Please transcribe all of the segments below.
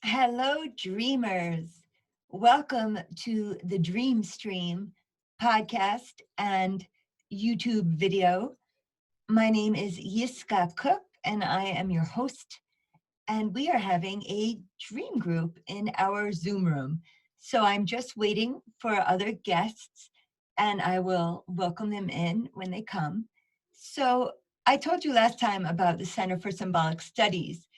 Hello, dreamers. Welcome to the Dream Stream podcast and YouTube video. My name is Yiskah Koock, and I am your host. And we are having a dream group in our Zoom room. So I'm just waiting for other guests, and I will welcome them in when they come. So I told you last time about the Center for Symbolic Studies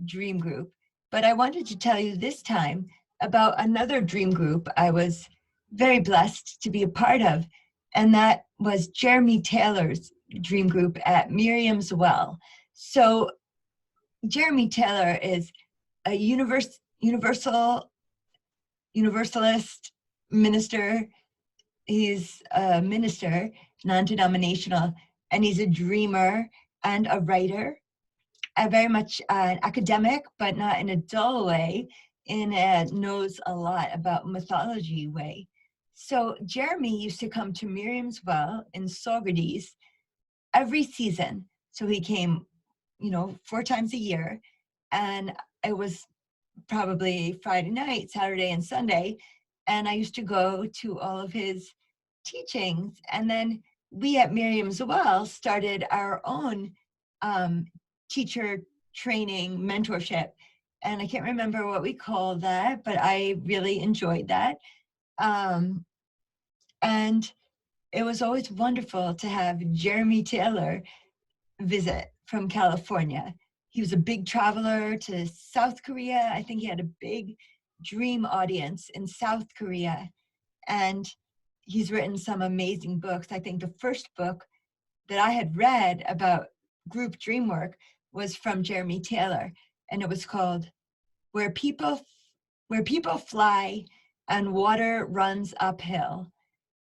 dream group, but I wanted to tell you this time about another dream group I was very blessed to be a part of, and that was Jeremy Taylor's dream group at Miriam's Well. So Jeremy Taylor is a universalist minister. He's a minister, non-denominational, and he's a dreamer and a writer. Very much an academic, but not in a dull way, in a knows a lot about mythology way. So Jeremy used to come to Miriam's Well in Saugerties every season. So he came, 4 times a year, and it was probably Friday night, Saturday, and Sunday. And I used to go to all of his teachings. And then we at Miriam's Well started our own teacher training mentorship. And I can't remember what we called that, but I really enjoyed that. And it was always wonderful to have Jeremy Taylor visit from California. He was a big traveler to South Korea. I think he had a big dream audience in South Korea. And he's written some amazing books. I think the first book that I had read about group dream work was from Jeremy Taylor, and it was called Where People Fly and Water Runs Uphill.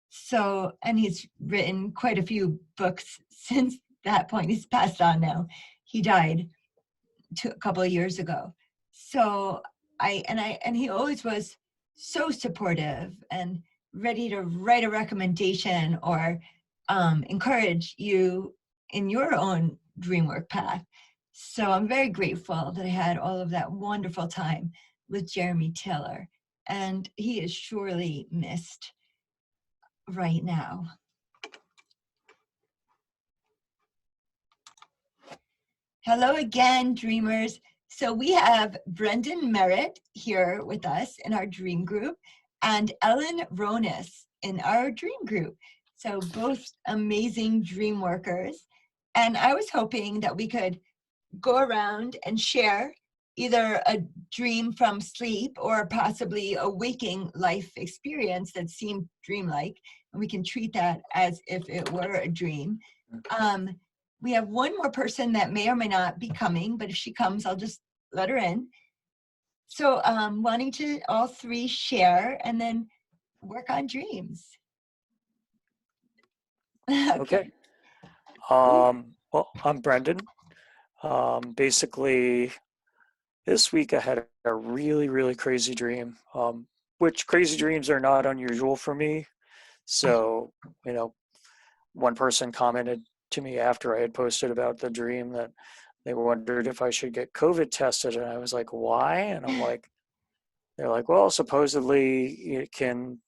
So, and he's written quite a few books since that point. He's passed on now. He died a couple of years ago. So he always was so supportive and ready to write a recommendation or encourage you in your own dream work path. So I'm very grateful that I had all of that wonderful time with Jeremy Taylor, and he is surely missed right now. Hello again, dreamers. So we have Brendan Merritt here with us in our dream group and Ellen Ronis in our dream group. So both amazing dream workers. And I was hoping that we could go around and share either a dream from sleep or possibly a waking life experience that seemed dreamlike, and we can treat that as if it were a dream. We have one more person that may or may not be coming, but if she comes, I'll just let her in. So wanting to all three share and then work on dreams. Okay. Well, I'm Brendan. Basically, this week I had a really, really crazy dream, which crazy dreams are not unusual for me. So, one person commented to me after I had posted about the dream that they wondered if I should get COVID tested. And I was like, why? And I'm like, they're like, well, supposedly it can,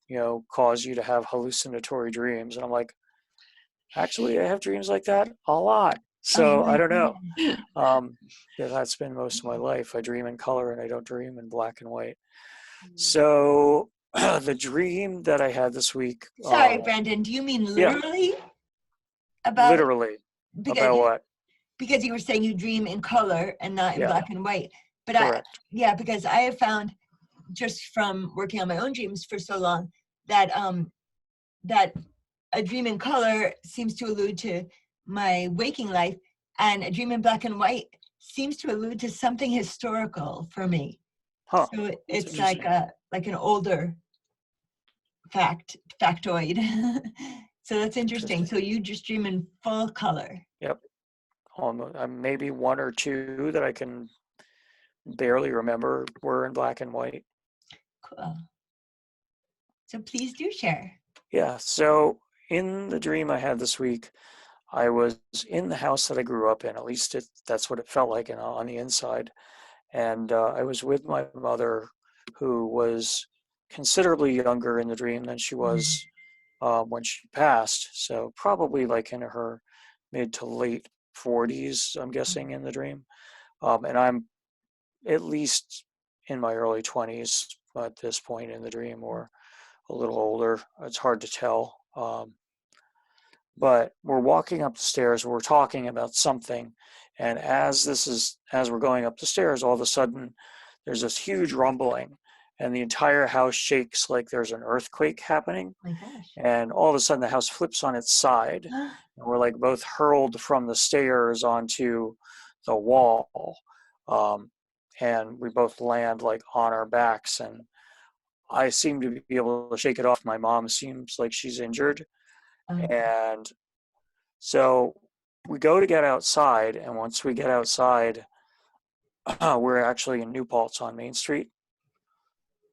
cause you to have hallucinatory dreams. And I'm like, actually, I have dreams like that a lot. So I don't know. Yeah, that's been most of my life. I dream in color and I don't dream in black and white. So the dream that I had this week. Sorry, Brendan, do you mean literally? Yeah. About what? Because you were saying you dream in color and not in black and white. But correct. Because I have found just from working on my own dreams for so long that that a dream in color seems to allude to my waking life, and a dream in black and white seems to allude to something historical for me. Huh. So it's like an older factoid. So that's interesting. So you just dream in full color. Yep. Maybe one or two that I can barely remember were in black and white. Cool. So please do share. Yeah. So in the dream I had this week, I was in the house that I grew up in. At least that's what it felt like on the inside. And I was with my mother, who was considerably younger in the dream than she was when she passed. So probably like in her mid to late 40s, I'm guessing, in the dream. And I'm at least in my early 20s at this point in the dream, or a little older. It's hard to tell. But we're walking up the stairs, we're talking about something, and as we're going up the stairs, all of a sudden there's this huge rumbling, and the entire house shakes like there's an earthquake happening. My gosh. And all of a sudden the house flips on its side, and we're like both hurled from the stairs onto the wall, and we both land like on our backs, and I seem to be able to shake it off. My mom seems like she's injured. And so we go to get outside, and once we get outside, we're actually in New Paltz on Main Street,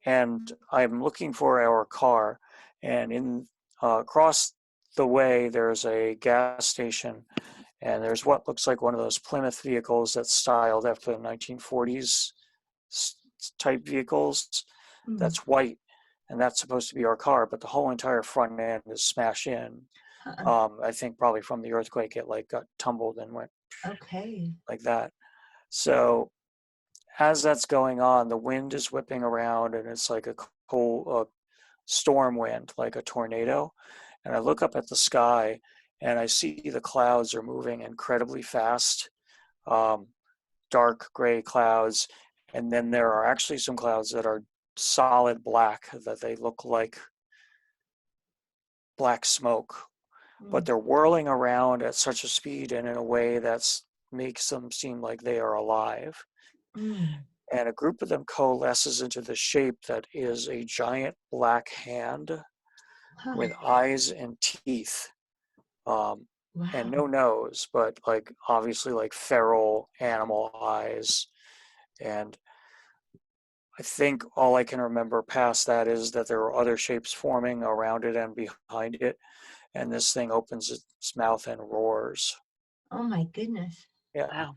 and I'm looking for our car, and in across the way there's a gas station, and there's what looks like one of those Plymouth vehicles that's styled after the 1940s type vehicles. That's white, and that's supposed to be our car, but the whole entire front end is smashed in. I think probably from the earthquake, it like got tumbled and went like that. So as that's going on, the wind is whipping around, and it's like a cold storm wind, like a tornado. And I look up at the sky, and I see the clouds are moving incredibly fast, dark gray clouds. And then there are actually some clouds that are solid black, that they look like black smoke, but they're whirling around at such a speed and in a way that makes them seem like they are alive. And a group of them coalesces into the shape that is a giant black hand with eyes and teeth, and no nose, but like obviously like feral animal eyes. And I think all I can remember past that is that there were other shapes forming around it and behind it, and this thing opens its mouth and roars. Oh my goodness. Yeah.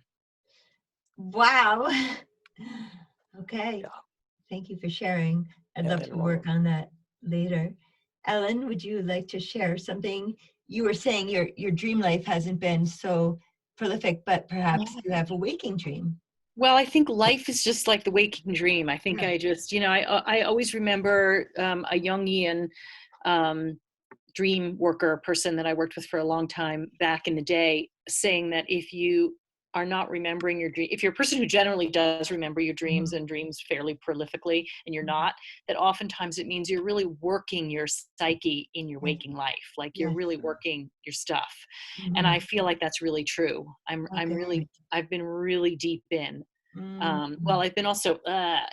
Wow. Okay. Yeah. Thank you for sharing. I'd love to work on that later. Ellen, would you like to share something? You were saying your dream life hasn't been so prolific, but perhaps you have a waking dream. Well, I think life is just like the waking dream. I think I just, I always remember a Jungian dream worker person that I worked with for a long time back in the day saying that if you are not remembering your dream, if you're a person who generally does remember your dreams and dreams fairly prolifically, and you're not, that oftentimes it means you're really working your psyche in your waking life. Like you're really working your stuff. And I feel like that's really true. I've been really deep in. Well, I've been also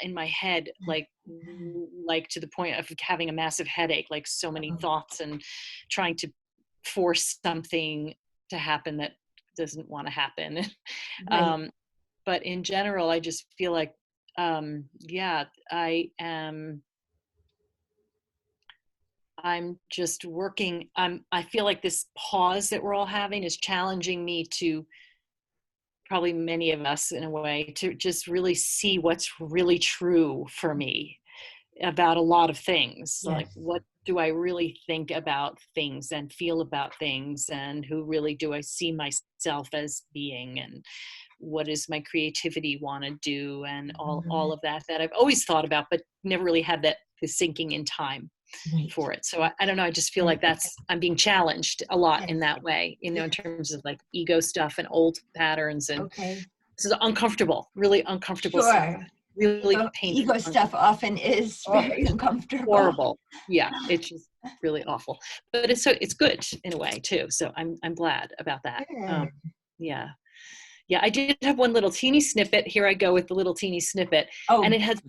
in my head, like to the point of having a massive headache, like so many thoughts and trying to force something to happen that doesn't want to happen. But in general, I just feel like, I'm just working. I feel like this pause that we're all having is challenging me to, probably many of us in a way, to just really see what's really true for me about a lot of things. Like, what do I really think about things and feel about things, and who really do I see myself as being, and what does my creativity want to do, and all of that I've always thought about, but never really had the sinking in time for it. So I don't know, I just feel like I'm being challenged a lot in that way, in terms of like ego stuff and old patterns, and this is uncomfortable, really uncomfortable stuff. Really painful. Ego stuff often is very uncomfortable. Horrible. Yeah, it's just really awful. But it's good in a way too. So I'm glad about that. Yeah, I did have one little teeny snippet. Here I go with the little teeny snippet, and it has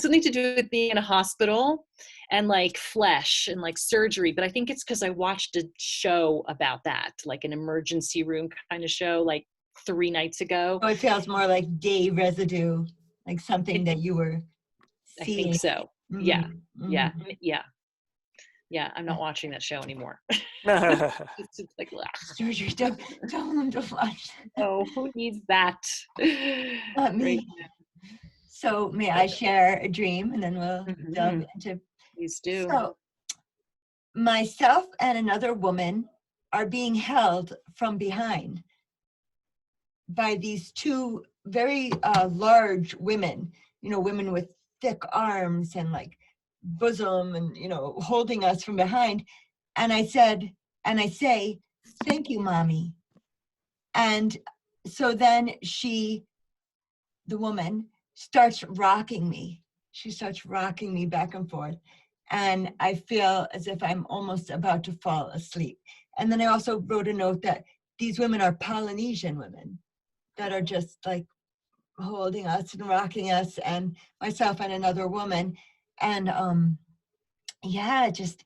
something to do with being in a hospital and like flesh and like surgery. But I think it's because I watched a show about that, like an emergency room kind of show, like 3 nights ago. So it feels more like day residue, like something that you were seeing. I think so. Yeah. Yeah, I'm not watching that show anymore. Yeah, It's like, ugh, Georgia, don't watch. oh, who needs that? Not Right. me. So may I share a dream, and then we'll delve Mhm. into. Please do. So myself and another woman are being held from behind by these two very large women, women with thick arms and like bosom and, holding us from behind. And I say, thank you, mommy. And so then the woman starts rocking me. She starts rocking me back and forth. And I feel as if I'm almost about to fall asleep. And then I also wrote a note that these women are Polynesian women that are just like holding us and rocking us, and myself and another woman. And yeah, it just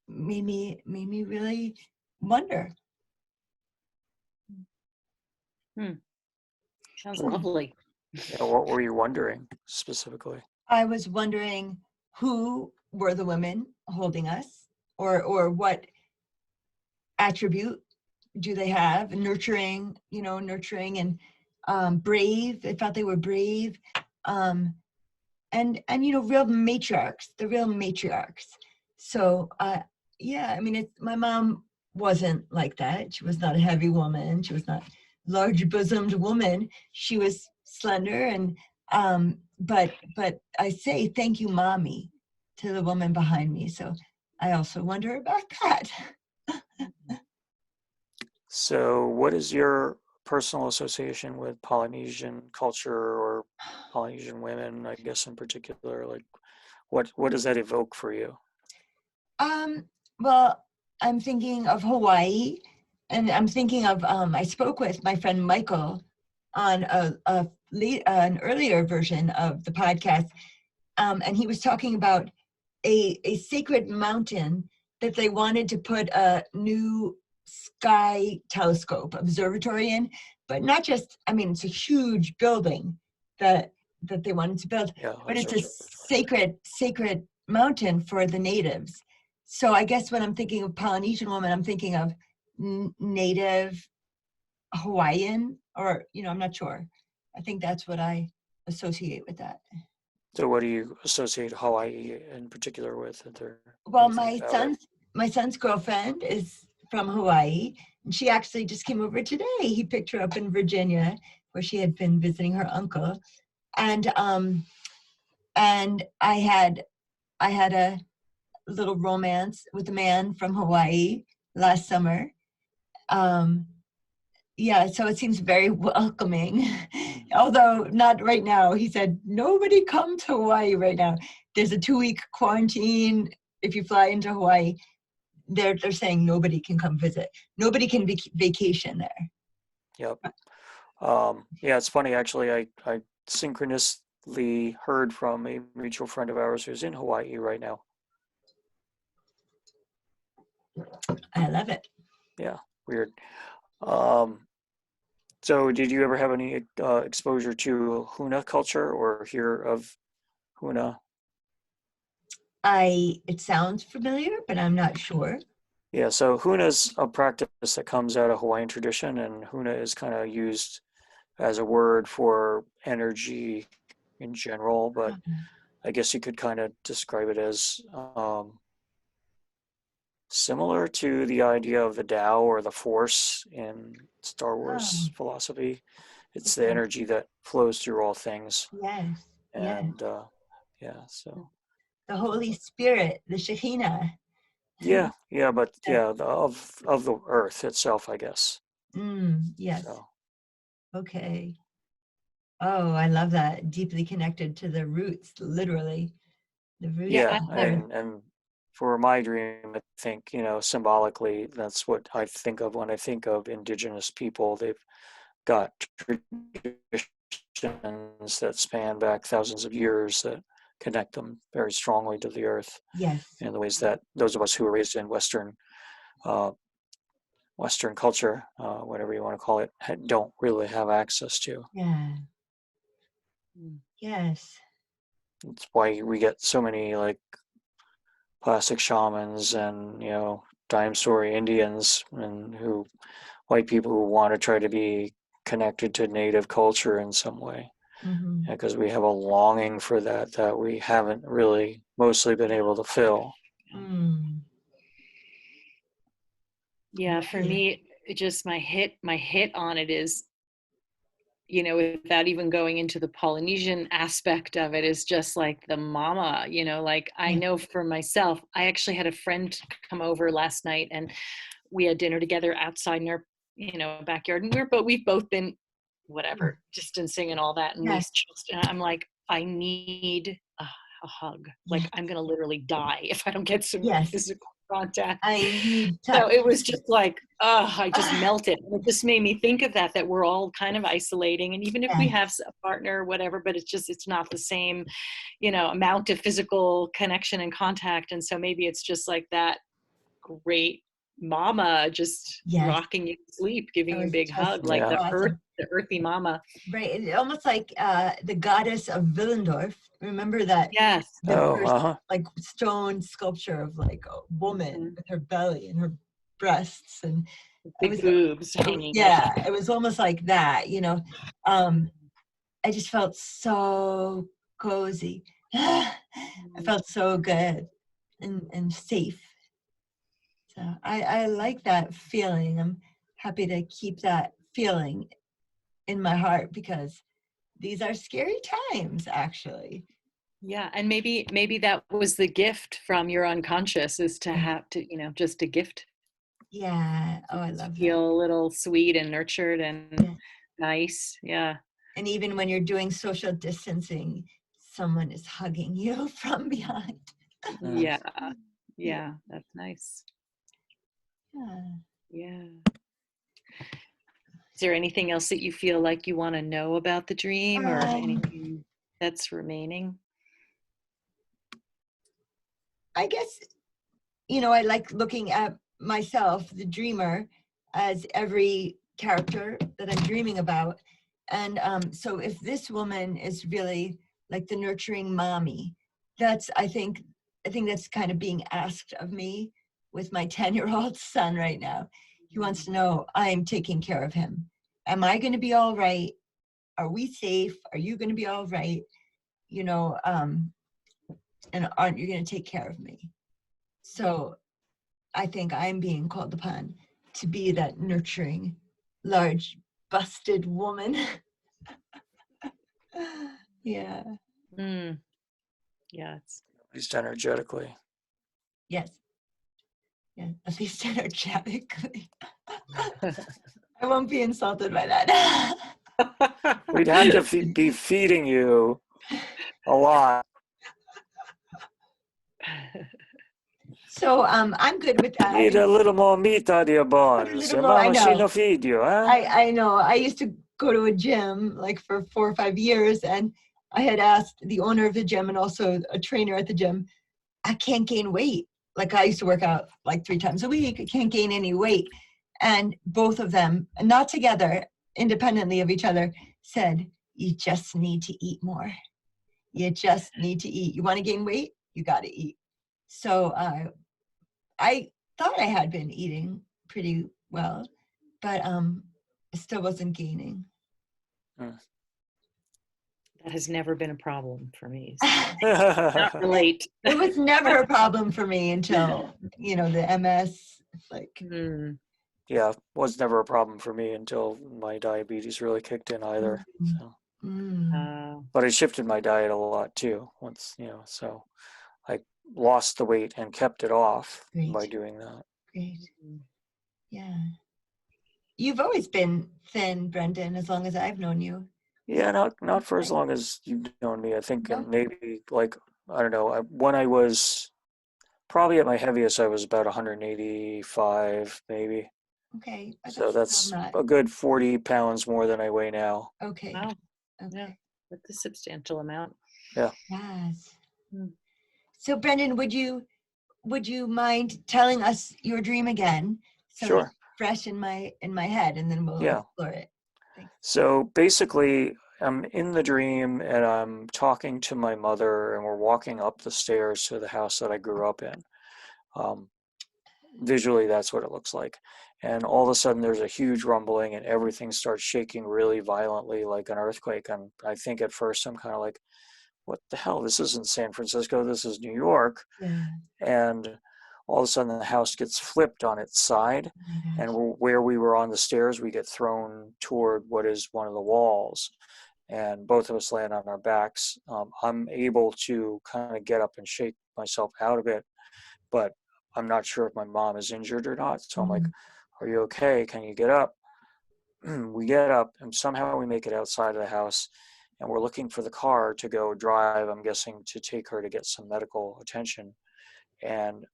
made me really wonder. Sounds lovely. what were you wondering specifically? I was wondering who were the women holding us, or what attribute do they have? Nurturing, nurturing and brave. I felt they were brave, and real matriarchs. The real matriarchs. So yeah, I mean, my mom wasn't like that. She was not a heavy woman. She was not large bosomed woman. She was slender, and but I say thank you, mommy, to the woman behind me. So I also wonder about that. So, what is your personal association with Polynesian culture or Polynesian women, I guess in particular? Like, what does that evoke for you? Well, I'm thinking of Hawaii, and I'm thinking of I spoke with my friend Michael on an earlier version of the podcast, and he was talking about a sacred mountain that they wanted to put a new sky telescope observatory in, but not just, I mean, it's a huge building that they wanted to build, Yeah, but it's a sacred mountain for the natives. So I guess when I'm thinking of Polynesian woman, I'm thinking of native Hawaiian, or I'm not sure. I think that's what I associate with that. So, what do you associate Hawaii in particular with? What do Well, you think about it? my son's girlfriend is from Hawaii, and she actually just came over today. He picked her up in Virginia, where she had been visiting her uncle, and I had a little romance with a man from Hawaii last summer. Yeah, so it seems very welcoming. Although not right now. He said, nobody come to Hawaii right now. There's a 2-week quarantine if you fly into Hawaii. They're saying nobody can come visit. Nobody can vacation there. Yep. Yeah, it's funny actually. I synchronously heard from a mutual friend of ours who's in Hawaii right now. I love it. Yeah, weird. So did you ever have any exposure to Huna culture or hear of Huna? It sounds familiar, but I'm not sure. Yeah, so Huna is a practice that comes out of Hawaiian tradition, and Huna is kind of used as a word for energy in general, but I guess you could kind of describe it as similar to the idea of the Tao or the Force in Star Wars Oh, philosophy. It's the okay. energy that flows through all things, Yes, yes. and yeah, so The Holy Spirit, the Shekhinah. yeah, but Yes. yeah, of the Earth itself, I guess. Yes. So Okay. Oh, I love that. Deeply connected to the roots, literally. The roots Yeah, of yeah, the earth. and for my dream, I think symbolically, that's what I think of when I think of indigenous people. They've got traditions that span back thousands of years that connect them very strongly to the earth Yes. in the ways that those of us who are raised in uh, Western culture, whatever you want to call it, don't really have access to. Yeah. Yes. It's why we get so many like plastic shamans and, dime story Indians and white people who want to try to be connected to native culture in some way. Mm-hmm. Because we have a longing for that we haven't really mostly been able to fill. Mm. Yeah, for me, it just my hit on it is, without even going into the Polynesian aspect of it, is just like the mama, like I know for myself, I actually had a friend come over last night and we had dinner together outside in our, backyard, and we've both been whatever, distancing and all that. And and I'm like, I need a hug. Like I'm going to literally die if I don't get some physical contact. I need touch. So it was just like, I just melted. And it just made me think of that we're all kind of isolating. And even if we have a partner or whatever, but it's not the same, amount of physical connection and contact. And so maybe it's just like that great mama just rocking you to sleep, giving you a big hug, like the earthy mama. Right. It's almost like the goddess of Willendorf. Remember that? Yes. First, like stone sculpture of like a woman with her belly and her breasts and big boobs hanging. Yeah, it was almost like that, I just felt so cozy. I felt so good and safe. So I like that feeling. I'm happy to keep that feeling in my heart because these are scary times, actually. Yeah, and maybe that was the gift from your unconscious, is to have to, just a gift. Yeah. Oh, I love feel that. a little sweet and nurtured and nice. Yeah. And even when you're doing social distancing, someone is hugging you from behind. Yeah, that's nice. Yeah. Is there anything else that you feel like you want to know about the dream, or anything that's remaining? I guess, I like looking at myself, the dreamer, as every character that I'm dreaming about. And so if this woman is really like the nurturing mommy, I think that's kind of being asked of me with my 10-year-old son right now. He wants to know, I'm taking care of him. Am I going to be all right? Are we safe? Are you going to be all right? And aren't you going to take care of me? So I think I'm being called upon to be that nurturing, large, busted woman. Yeah. Yeah. At least energetically. Yes. Yeah, at least energetically. I won't be insulted by that. We'd have to be feeding you a lot. So I'm good with that. Eat a little more meat out of your bones. Your mama, she no feed you, huh? I know. I used to go to a gym like for 4 or 5 years, and I had asked the owner of the gym and also a trainer at the gym, I can't gain weight. Like I used to work out like 3 times a week. I can't gain any weight. And both of them, not together, independently of each other, said, you just need to eat more. You just need to eat. You want to gain weight? You got to eat. So I thought I had been eating pretty well, but I still wasn't gaining. That has never been a problem for me. So not relate. It was never a problem for me until, the MS. Like, yeah, was never a problem for me until my diabetes really kicked in either. So. But I shifted my diet a lot too once, so I lost the weight and kept it off by doing that. Great. Yeah. You've always been thin, Brendan, as long as I've known you. Yeah, not for as long as you've known me. I think maybe like, I don't know, when I was probably at my heaviest, I was about 185 maybe. Okay. So that's a good 40 pounds more than I weigh now. Okay. Wow. Okay. Yeah, that's a substantial amount. Yeah. Yes. So Brendan, would you mind telling us your dream again? So sure. It's fresh in my head, and then we'll explore it. Thanks. So basically, I'm in the dream and I'm talking to my mother, and we're walking up the stairs to the house that I grew up in. Visually, that's what it looks like. And all of a sudden, there's a huge rumbling, and everything starts shaking really violently, like an earthquake. And I think at first I'm kind of like, what the hell? This isn't San Francisco. This is New York. Yeah. And all of a sudden, the house gets flipped on its side. Oh my gosh. And where we were on the stairs, we get thrown toward what is one of the walls. And both of us land on our backs. I'm able to kind of get up and shake myself out of it, but I'm not sure if my mom is injured or not. So I'm like, are you okay? Can you get up? We get up and somehow we make it outside of the house, and we're looking for the car to go drive, I'm guessing to take her to get some medical attention. And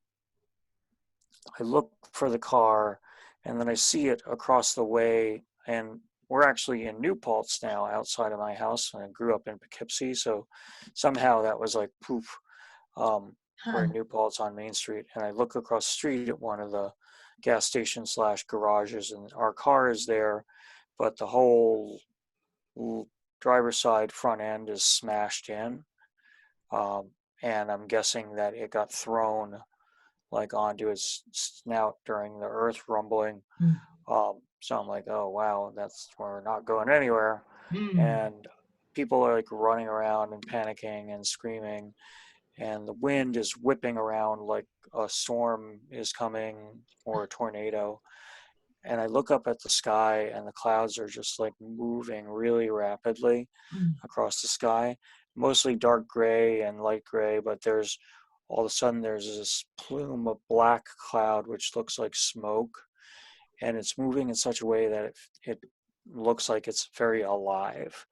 I look for the car, and then I see it across the way, and we're actually in New Paltz now outside of my house. And I grew up in Poughkeepsie, so somehow that was like poof. We're in New Paltz on Main Street, and I look across the street at one of the gas stations / garages, and our car is there, but the whole driver's side front end is smashed in. And I'm guessing that it got thrown like onto its snout during the earth rumbling. So I'm like, oh wow, we're not going anywhere. And people are like running around and panicking and screaming, and the wind is whipping around like a storm is coming or a tornado. And I look up at the sky, and the clouds are just like moving really rapidly across the sky, mostly dark gray and light gray, but there's all of a sudden there's this plume of black cloud which looks like smoke, and it's moving in such a way that it looks like it's very alive.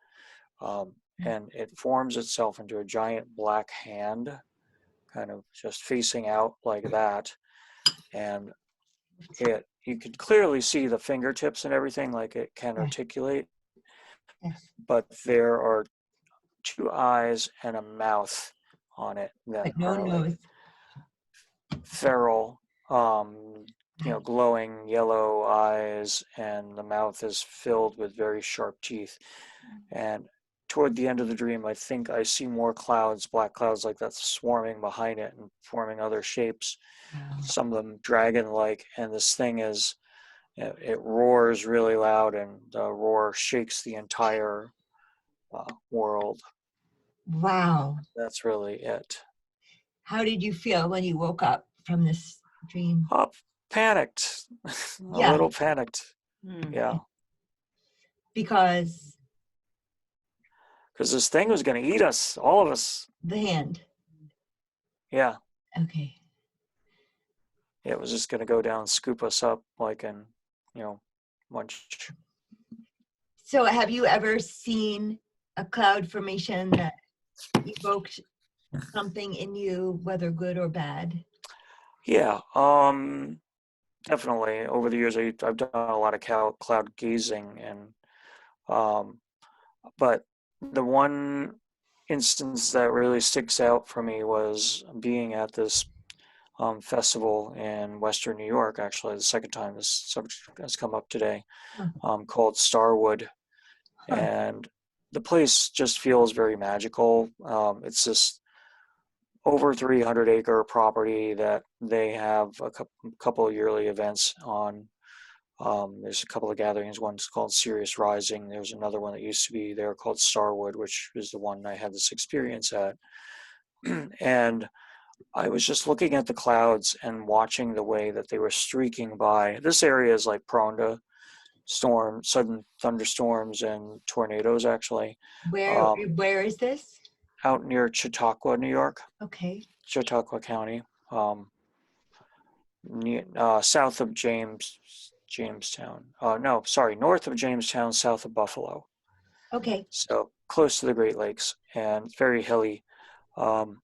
And it forms itself into a giant black hand, kind of just facing out like that. And you could clearly see the fingertips and everything, like it can articulate, but there are 2 eyes and a mouth on it that But no are like nose. feral, glowing yellow eyes, and the mouth is filled with very sharp teeth. And toward the end of the dream, I think I see more clouds, black clouds like that, swarming behind it and forming other shapes, some of them dragon-like. And this thing it roars really loud, and the roar shakes the entire world. Wow. That's really it. How did you feel when you woke up from this dream? Panicked. A little panicked. Yeah. Because this thing was going to eat us, all of us. the hand. Yeah. Okay. It was just going to go down and scoop us up like in, munch. So have you ever seen a cloud formation that evoked something in you, whether good or bad? Yeah. Definitely. Over the years, I've done a lot of cloud gazing, and but the one instance that really sticks out for me was being at this festival in Western New York. Actually, the second time this subject has come up today, called Starwood, and the place just feels very magical. It's this over 300-acre property that they have a couple of yearly events on. There's a couple of gatherings. One's called Sirius Rising. There's another one that used to be there called Starwood, which is the one I had this experience at. And I was just looking at the clouds and watching the way that they were streaking by. This area is like prone to sudden thunderstorms and tornadoes, actually. Where is this? Out near Chautauqua, New York. Okay. Chautauqua County, south of Jamestown. North of Jamestown, south of Buffalo. Okay. So close to the Great Lakes, and it's very hilly. And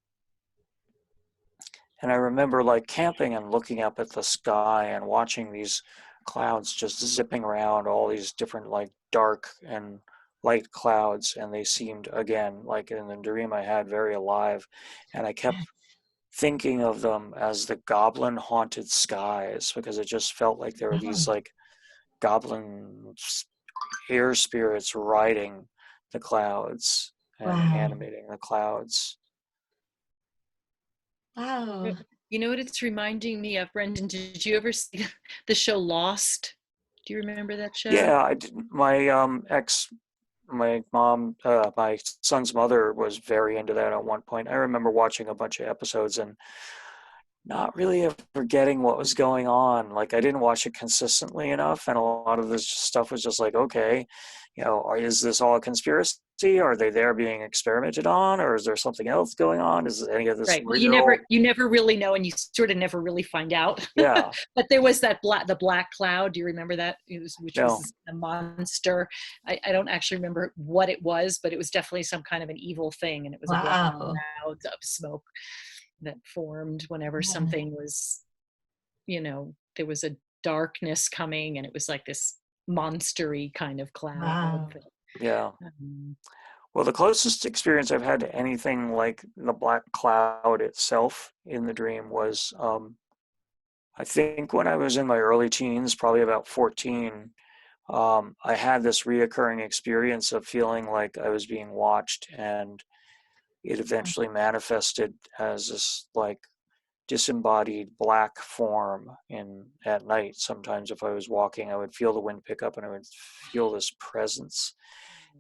I remember like camping and looking up at the sky and watching these clouds just zipping around, all these different like dark and light clouds, and they seemed, again, like in the dream I had, very alive. And I kept thinking of them as the goblin haunted skies, because it just felt like there were these like goblin air spirits riding the clouds and animating the clouds. Wow. You know what it's reminding me of, Brendan? Did you ever see the show Lost? Do you remember that show? Yeah, I did. My mom, my son's mother was very into that at one point. I remember watching a bunch of episodes and not really ever getting what was going on. Like I didn't watch it consistently enough, and a lot of this stuff was just like, okay, is this all a conspiracy? Are they there being experimented on, or is there something else going on? Is any of this Right. Well, real? you never really know, and you sort of never really find out. Yeah, But there was the black cloud. Do you remember that? Which was no, this monster. I don't actually remember what it was, but it was definitely some kind of an evil thing, and it was a black Wow. cloud of smoke that formed whenever Yeah. something was, there was a darkness coming, and it was like this monstery kind of cloud. Wow. yeah. Um, Well, the closest experience I've had to anything like the black cloud itself in the dream was, I think when I was in my early teens, probably about 14, I had this reoccurring experience of feeling like I was being watched, and it eventually manifested as this like disembodied black form in at night. Sometimes if I was walking, I would feel the wind pick up and I would feel this presence,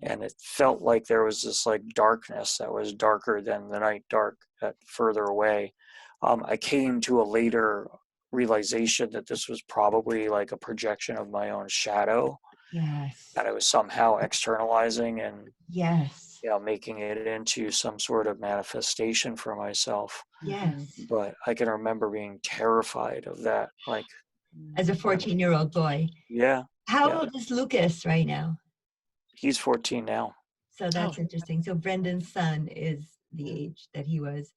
and it felt like there was this like darkness that was darker than the night dark at further away. I came to a later realization that this was probably like a projection of my own shadow Yes. that I was somehow externalizing and Yes. making it into some sort of manifestation for myself. mhm, Yes. But I can remember being terrified of that. Like, As a mhm. 14-year-old boy. yeah, How yeah, old is Lucas right now? he's 14 now. So Oh, that's interesting. So Brendan's son is the age that he was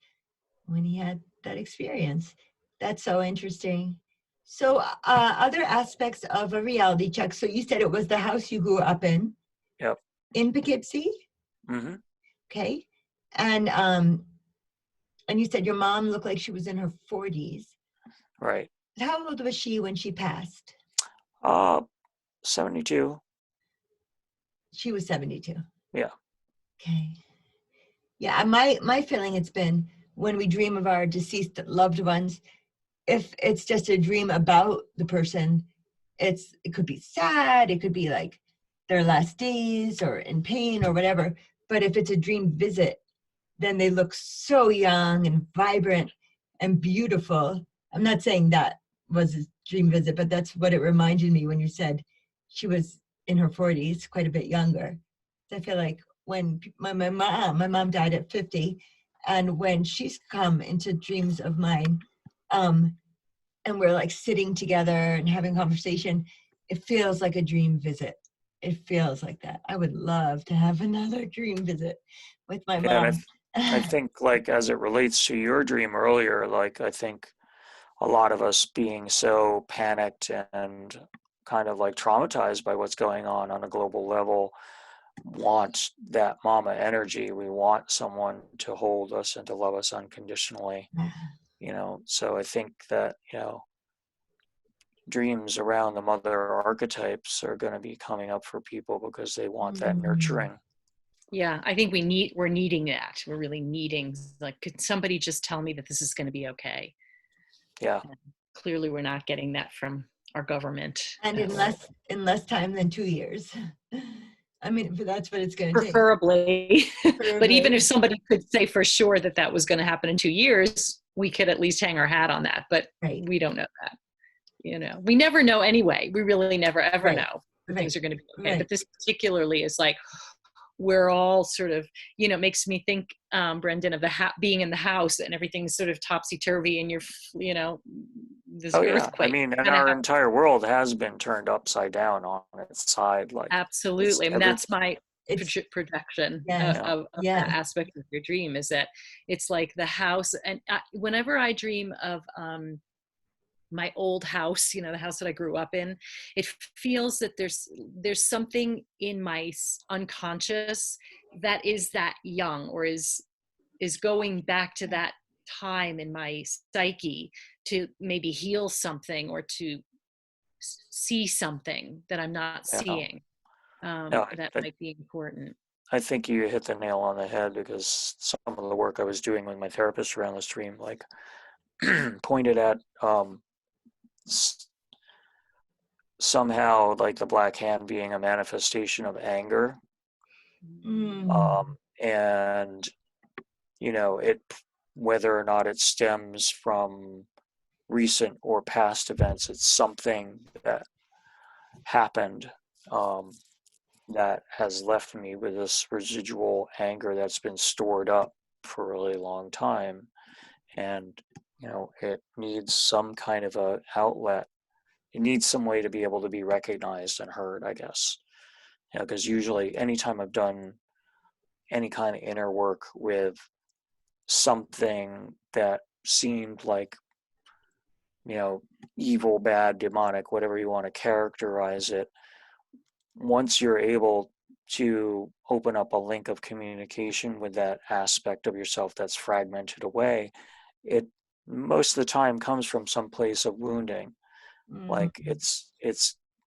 when he had that experience. That's so interesting. So other aspects of a reality check. So you said it was the house you grew up Yep. in Poughkeepsie, Hmm. okay? And you said your mom looked like she was in her 40s. Right. How old was she when she passed? Uh, 72. She was 72. Yeah. Okay. Yeah, my feeling it's been when we dream of our deceased loved ones, if it's just a dream about the person, it could be sad, it could be like their last days or in pain or whatever. But if it's a dream visit, then they look so young and vibrant and beautiful. I'm not saying that was a dream visit, but that's what it reminded me when you said she was in her 40s, quite a bit younger. I feel like when my mom died at 50, and when she's come into dreams of mine, um, and we're like sitting together and having conversation, it feels like a dream visit. It feels like that. I would love to have another dream visit with my Yeah. And mom. I think like as it relates to your dream earlier, like I think a lot of us being so panicked and kind of like traumatized by what's going on a global level want that mama energy. We want someone to hold us and to love us unconditionally, so I think that dreams around the mother archetypes are going to be coming up for people because they want that Mm, nurturing. Yeah, I think we're needing that. We're really needing, like, could somebody just tell me that this is going to be okay? Yeah. And clearly, we're not getting that from our government. and in less time than 2 years. I mean, that's what it's going to take. Preferably. But even if Preferably. somebody could say for sure that that was going to happen in 2 years, we could at least hang our hat on that. But Right. we don't know that. We never know anyway. We really never ever Right. know that Right. things are going to be okay. Right. But this particularly is like, we're all sort of, it makes me think, Brendan, of being in the house and everything's sort of topsy-turvy, and this Oh yeah. I earthquake mean, and kind of our happen. entire world has been turned upside down on its side. Like it's Absolutely. I mean, every. that's my It's projection yes. Yeah. of that Yes. aspect of your dream, is that it's like the house. And whenever I dream of my old house, the house that I grew up in, it feels that there's something in my unconscious that is that young, or is going back to that time in my psyche to maybe heal something, or to see something that I'm not Yeah. seeing, No, that might be important. I think you hit the nail on the head because some of the work I was doing with my therapist around this dream, like pointed at somehow like the black hand being a manifestation of anger, and it, whether or not it stems from recent or past events, it's something that happened that has left me with this residual anger that's been stored up for a really long time, and it needs some kind of a outlet. It needs some way to be able to be recognized and heard, I guess. Because usually anytime I've done any kind of inner work with something that seemed like evil, bad, demonic, whatever you want to characterize it, once you're able to open up a link of communication with that aspect of yourself that's fragmented away, it most of the time comes from some place of wounding. Like it's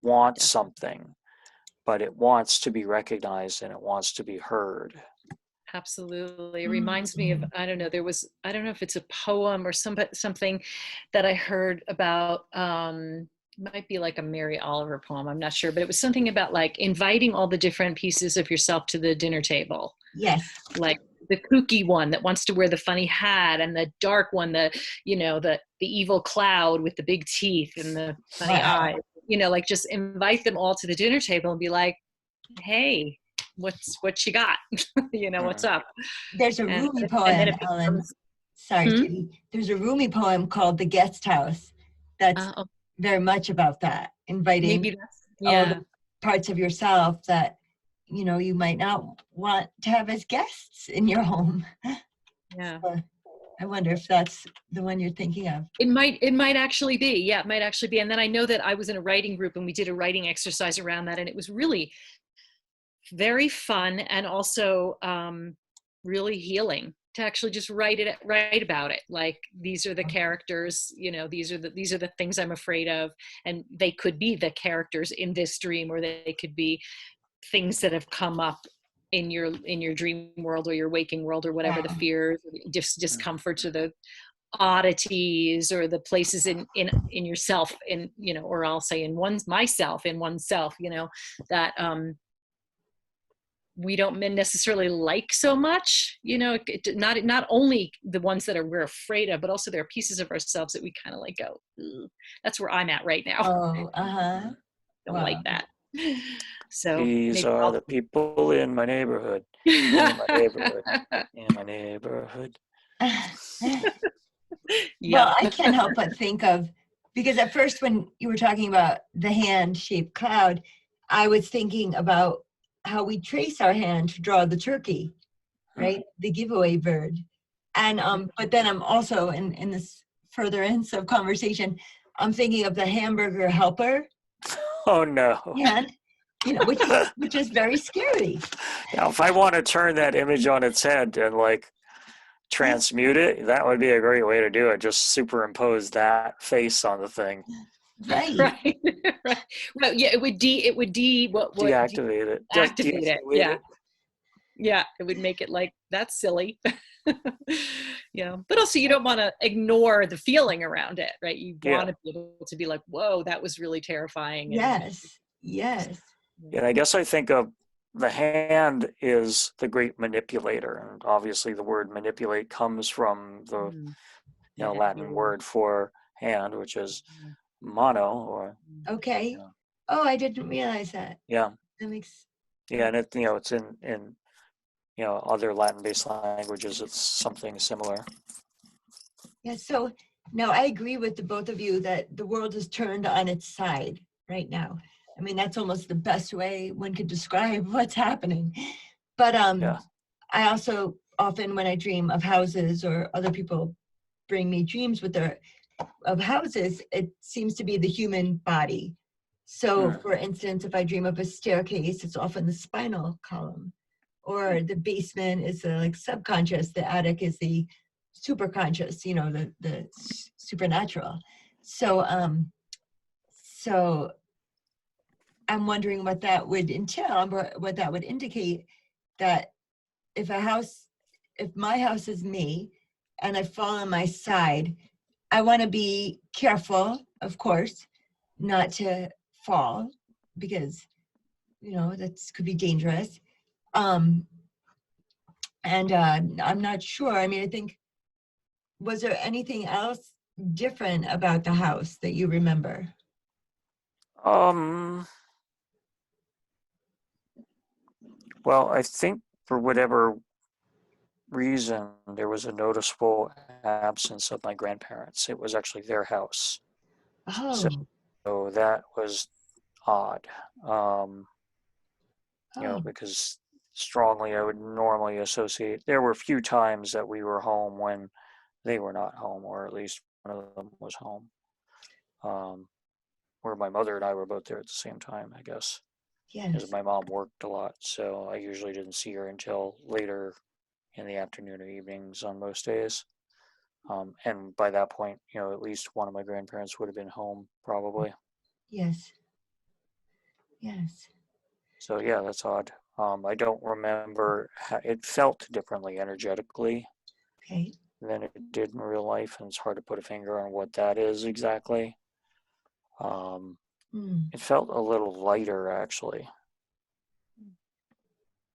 wants something, but it wants to be recognized and it wants to be heard. Absolutely. It reminds me of, I don't know if it's a poem or something that I heard about, might be like a Mary Oliver poem, I'm not sure, but it was something about like inviting all the different pieces of yourself to the dinner table. Yes. Like the kooky one that wants to wear the funny hat, and the dark one, the evil cloud with the big teeth and the funny eyes, like just invite them all to the dinner table and be like, hey, what you got? What's up? There's a Rumi poem, Ellen. Sorry, Judy. There's a Rumi poem called The Guest House that's very much about that, inviting all the parts of yourself that you might not want to have as guests in your home. Yeah. So I wonder if that's the one you're thinking of. It might actually be. Yeah, it might actually be. And then I know that I was in a writing group and we did a writing exercise around that, and it was really very fun and also really healing to actually just write about it. Like, these are the characters, these are the things I'm afraid of, and they could be the characters in this dream, or they could be things that have come up in your dream world or your waking world, or whatever, the fears, discomforts, or the oddities, or the places in yourself, or I'll say in oneself, that we don't necessarily like so much, not only the ones that we're afraid of, but also there are pieces of ourselves that we kind of like go, that's where I'm at right now. Don't like that. So these are the people in my neighborhood. In my neighborhood. In my neighborhood. Well, I can't help but think of, because at first when you were talking about the hand-shaped cloud, I was thinking about how we trace our hand to draw the turkey, right? The giveaway bird. And but then I'm also in this furtherance of conversation, I'm thinking of the hamburger helper. Oh no. Yeah. Which is very scary. Now, if I want to turn that image on its head and like transmute it, that would be a great way to do it. Just superimpose that face on the thing. Right. Well, yeah, it would deactivate it. Activate it. Yeah. Yeah, it would make it like, that's silly. But also you don't want to ignore the feeling around it, right? You want to be able to be like, whoa, that was really terrifying. Yes. And I guess I think of the hand is the great manipulator, and obviously the word manipulate comes from the Latin word for hand, which is mano, or I didn't realize that. That makes and it it's in other Latin-based languages, it's something similar. So no, I agree with the both of you that the world is turned on its side right now. I mean, that's almost the best way one could describe what's happening. But I also often, when I dream of houses, or other people bring me dreams of houses, it seems to be the human body. So for instance, if I dream of a staircase, it's often the spinal column, or the basement is the like subconscious, the attic is the superconscious, the supernatural. So I'm wondering what that would entail, what that would indicate, that if my house is me and I fall on my side, I want to be careful, of course, not to fall because, that could be dangerous. And I'm not sure. I mean, I think, was there anything else different about the house that you remember? Well, I think for whatever reason, there was a noticeable absence of my grandparents. It was actually their house. Oh, So that was odd. oh, Because strongly I would normally associate, there were a few times that we were home when they were not home, or at least one of them was home. Where my mother and I were both there at the same time, I guess. yes, Because my mom worked a lot, so I usually didn't see her until later in the afternoon or evenings on most days. And by that point, at least one of my grandparents would have been home, probably. yes, yes. So yeah, that's odd. I don't remember. It felt differently energetically Okay. than it did in real life, and it's hard to put a finger on what that is exactly. Mm, It felt a little lighter, actually,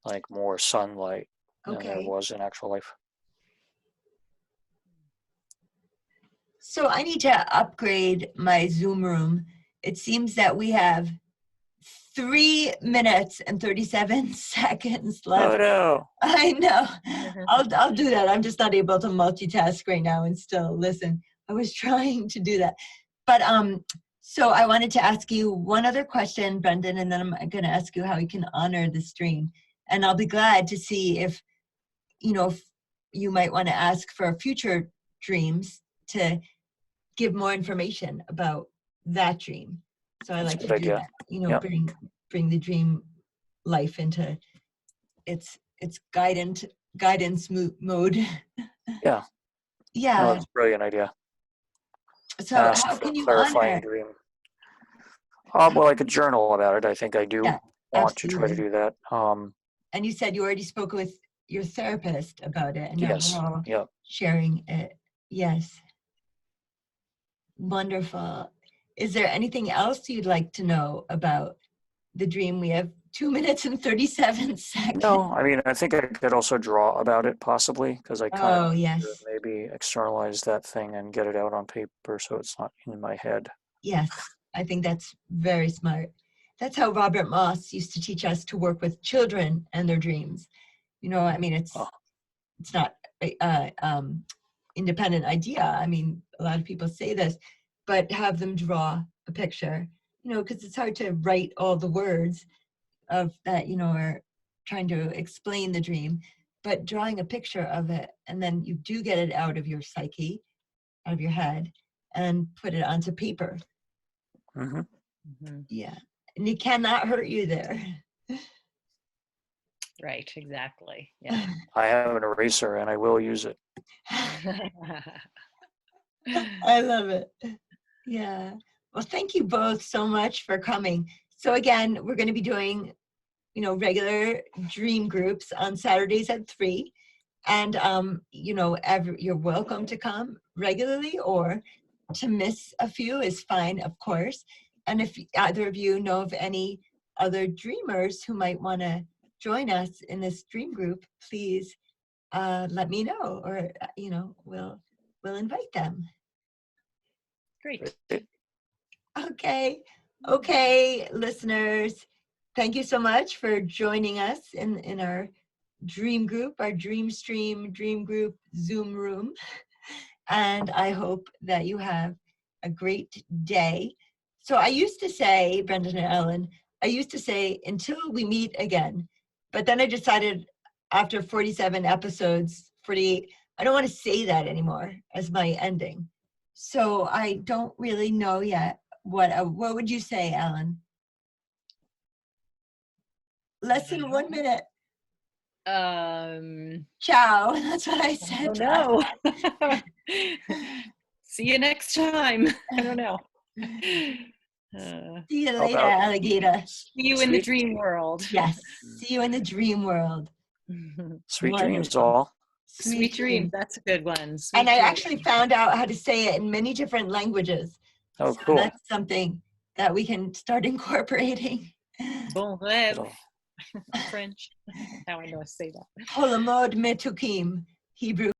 like more sunlight than there okay. was in actual life. So I need to upgrade my Zoom room. It seems that we have 3 minutes and 37 seconds Oh left. no! I know. I'll do that. I'm just not able to multitask right now and still listen. I was trying to do that. But so I wanted to ask you one other question, Brendan, and then I'm going to ask you how you can honor the stream. And I'll be glad to see if if you might want to ask for future dreams to give more information about that dream. So I That's a like good to do idea. that. Yep. Bring the dream life into its guidance mode. Yeah. Oh, Yeah. that's a brilliant idea. So Ask how for a can you clarifying honor? dream. Well, I could journal about it. I think I do Yeah, want to try to absolutely. do that. And you said you already spoke with your therapist about it, and now we're Yes. all Yep. sharing it. Yes. Wonderful. Is there anything else you'd like to know about the dream? We have 2 minutes and 37 seconds. No, I mean, I think I could also draw about it possibly, because I kind of Oh, yes. maybe externalize that thing and get it out on paper so it's not in my head. Yes. I think that's very smart. That's how Robert Moss used to teach us to work with children and their dreams. I mean, Oh, it's not a independent idea. I mean, a lot of people say this, but have them draw a picture, because it's hard to write all the words of that, are trying to explain the dream, but drawing a picture of it, and then you do get it out of your psyche, out of your head, and put it onto paper. mm-hmm. Yeah. And it cannot hurt you there. Right, exactly. Yeah. I have an eraser and I will use it. I love it. Yeah. Well, thank you both so much for coming. So again, we're going to be doing, regular dream groups on Saturdays at 3. And, you're welcome to come regularly, or to miss a few is fine, of course. And if either of you know of any other dreamers who might want to join us in this dream group, please let me know, or, we'll invite them. Great. Okay, listeners, thank you so much for joining us in our dream group, our dream stream dream group Zoom room. And I hope that you have a great day. So I used to say, Brendan and Ellen, until we meet again. But then I decided after 47 episodes, 48, I don't want to say that anymore as my ending. So I don't really know yet. What would you say, Ellen? Less than 1 minute. Ciao. That's what I said. Oh no. See you next time. I don't know. See you How later, about alligator. See you in the dream world. Yes. See you in the dream world. sweet dreams Wonderful. all? Sweet dreams. That's a good one. Sweet And I dreams. actually found out how to say it in many different languages. Oh, So cool. that's something that we can start incorporating. Bon rêve. It'll- French. Now I know I say that. Holamod metukim, Hebrew